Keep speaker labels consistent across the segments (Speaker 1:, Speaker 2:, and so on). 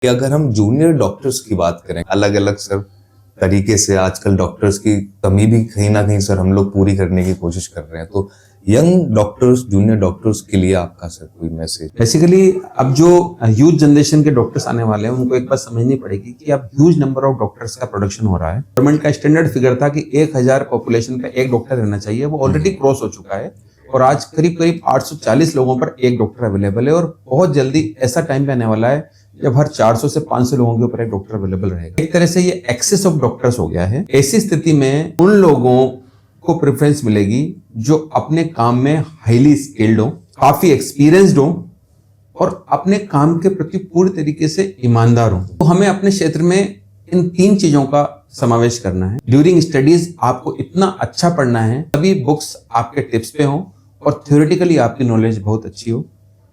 Speaker 1: कि अगर हम जूनियर डॉक्टर्स की बात करें, अलग अलग सर तरीके से आजकल डॉक्टर्स की कमी भी कहीं ना कहीं सर हम लोग पूरी करने की कोशिश कर रहे हैं, तो यंग डॉक्टर्स, जूनियर डॉक्टर्स के लिए आपका सर कोई मैसेज?
Speaker 2: बेसिकली अब जो ह्यूज जनरेशन के डॉक्टर्स आने वाले हैं उनको एक बात समझनी पड़ेगी कि अब ह्यूज नंबर ऑफ डॉक्टर्स का प्रोडक्शन हो रहा है। गवर्नमेंट का स्टैंडर्ड फिगर था कि 1000 पॉपुलेशन का एक डॉक्टर रहना चाहिए, वो ऑलरेडी क्रॉस हो चुका है और आज करीब करीब 840 लोगों पर एक डॉक्टर अवेलेबल है। और बहुत जल्दी ऐसा टाइम पे आने वाला है जब हर 400 से 500 लोगों के ऊपर एक डॉक्टर अवेलेबल रहेगा। एक तरह से ये एक्सेस ऑफ डॉक्टर्स हो गया है। ऐसी स्थिति में उन लोगों को प्रेफरेंस मिलेगी जो अपने काम में हाईली स्किल्ड हो, काफी एक्सपीरियंस्ड हो और अपने काम के प्रति पूरी तरीके से ईमानदार हो। तो हमें अपने क्षेत्र में इन 3 चीजों का समावेश करना है। ड्यूरिंग स्टडीज आपको इतना अच्छा पढ़ना है, सभी बुक्स आपके टिप्स पे हो और थ्योरेटिकली आपकी नॉलेज बहुत अच्छी हो,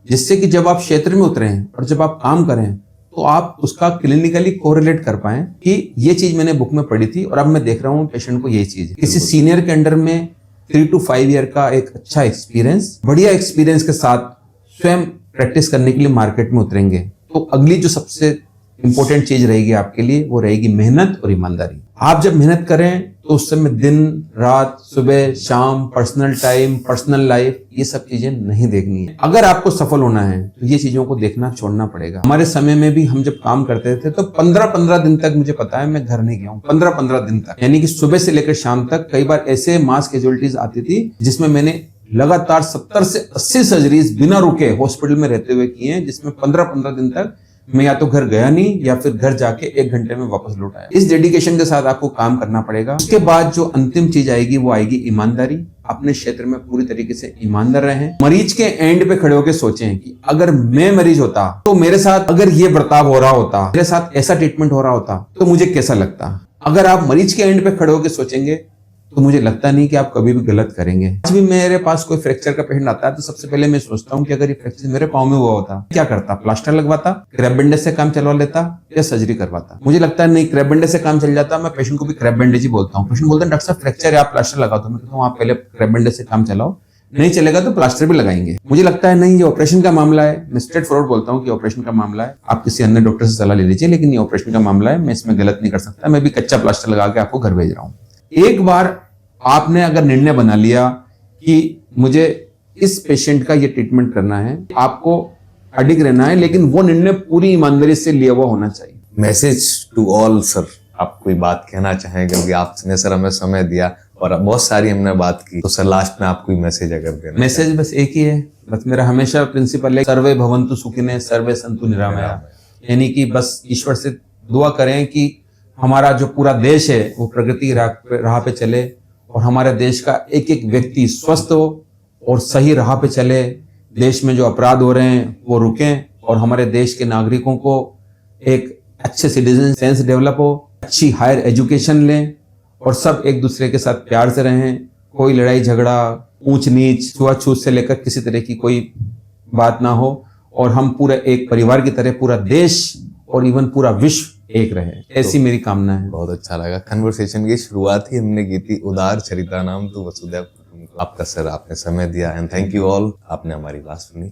Speaker 2: जिससे कि जब आप क्षेत्र में उतरे हैं और जब आप काम करें तो आप उसका क्लिनिकली कोरिलेट कर पाएं कि ये चीज मैंने बुक में पढ़ी थी और अब मैं देख रहा हूँ पेशेंट को यही चीज है। किसी सीनियर के अंडर में 3 to 5 ईयर का एक अच्छा एक्सपीरियंस, बढ़िया एक्सपीरियंस के साथ स्वयं प्रैक्टिस करने के लिए मार्केट में उतरेंगे तो अगली जो सबसे इंपॉर्टेंट चीज रहेगी आपके लिए वो रहेगी मेहनत और ईमानदारी। आप जब मेहनत करें तो उस समय दिन रात, सुबह शाम, पर्सनल टाइम, पर्सनल लाइफ, ये सब चीजें नहीं देखनी है। अगर आपको सफल होना है तो ये चीजों को देखना छोड़ना पड़ेगा। हमारे समय में भी हम जब काम करते थे तो 15-15 दिन तक मुझे पता है मैं घर नहीं गया हूँ, 15-15 दिन तक, यानी कि सुबह से लेकर शाम तक। कई बार ऐसे मास कैजुअलिटीज आती थी जिसमें मैंने लगातार 70 से 80 सर्जरीज बिना रुके हॉस्पिटल में रहते हुए किए हैं, जिसमें 15-15 दिन तक मैं या तो घर गया नहीं या फिर घर जाके 1 घंटे में वापस लौट आया। इस डेडिकेशन के साथ आपको काम करना पड़ेगा। उसके बाद जो अंतिम चीज आएगी वो आएगी ईमानदारी। अपने क्षेत्र में पूरी तरीके से ईमानदार रहें। मरीज के एंड पे खड़े होकर सोचें कि अगर मैं मरीज होता तो मेरे साथ अगर ये बर्ताव हो रहा होता, मेरे साथ ऐसा ट्रीटमेंट हो रहा होता तो मुझे कैसा लगता। अगर आप मरीज के एंड पे खड़े होकर सोचेंगे तो मुझे लगता नहीं कि आप कभी भी गलत करेंगे। आज भी मेरे पास कोई फ्रैक्चर का पेशेंट आता है तो सबसे पहले मैं सोचता हूँ कि अगर ये फ्रैक्चर मेरे पाँव में हुआ होता, क्या करता? प्लास्टर लगवाता, क्रैप बैंडेज से काम चलवा लेता या सर्जरी करवाता? मुझे लगता है नहीं, क्रैप बैंडेज से काम चल जाता। मैं पेशेंट को भी क्रैप बैंडेज ही बोलता हूँ। पेशेंट बोलते हैं डॉक्टर साहब फ्रैक्चर है, आप प्लास्टर लगा दो। मैं कहता हूँ आप पहले क्रैप बैंडेज से काम चलाओ, नहीं चलेगा तो प्लास्टर भी लगाएंगे। मुझे लगता है नहीं, ये ऑपरेशन का मामला है, मैं स्ट्रेट फॉरवर्ड बोलता हूँ कि ऑपरेशन का मामला है, आप किसी अन्य डॉक्टर से सलाह ले लीजिए, लेकिन ये ऑपरेशन का मामला है, मैं इसमें गलत नहीं कर सकता, मैं भी कच्चा प्लास्टर लगा के आपको घर भेज रहा हूँ। एक बार आपने अगर निर्णय बना लिया कि मुझे इस पेशेंट का ये ट्रीटमेंट करना है, आपको अडिग रहना है, लेकिन वो निर्णय पूरी ईमानदारी से लिया हुआ होना चाहिए।
Speaker 1: मैसेज टू ऑल सर, आप कोई बात कहना चाहेंगे? क्योंकि आपने सर हमें समय दिया और बहुत सारी हमने बात की, तो सर लास्ट में आप कोई मैसेज अगर देना?
Speaker 2: मैसेज बस एक ही है, बस मेरा हमेशा प्रिंसिपल है, सर्वे भवन्तु सुखिनः सर्वे सन्तु निरामया। यानी कि बस ईश्वर से दुआ करें कि हमारा जो पूरा देश है वो प्रगति राह पे चले और हमारे देश का एक एक व्यक्ति स्वस्थ हो और सही राह पे चले। देश में जो अपराध हो रहे हैं वो रुकें और हमारे देश के नागरिकों को एक अच्छे सिटीजन सेंस डेवलप हो, अच्छी हायर एजुकेशन लें और सब एक दूसरे के साथ प्यार से रहें। कोई लड़ाई झगड़ा, ऊंच नीच, छुआछूत से लेकर किसी तरह की कोई बात ना हो और हम पूरे एक परिवार की तरह पूरा देश और इवन पूरा विश्व एक रहे, ऐसी मेरी कामना है।
Speaker 1: बहुत अच्छा लगा। कन्वर्सेशन की शुरुआत ही हमने की थी उदार चरिता नाम तो वसुधैव कुटुंबकम। आपका सर, आपने समय दिया एंड थैंक यू ऑल, आपने हमारी बात सुनी।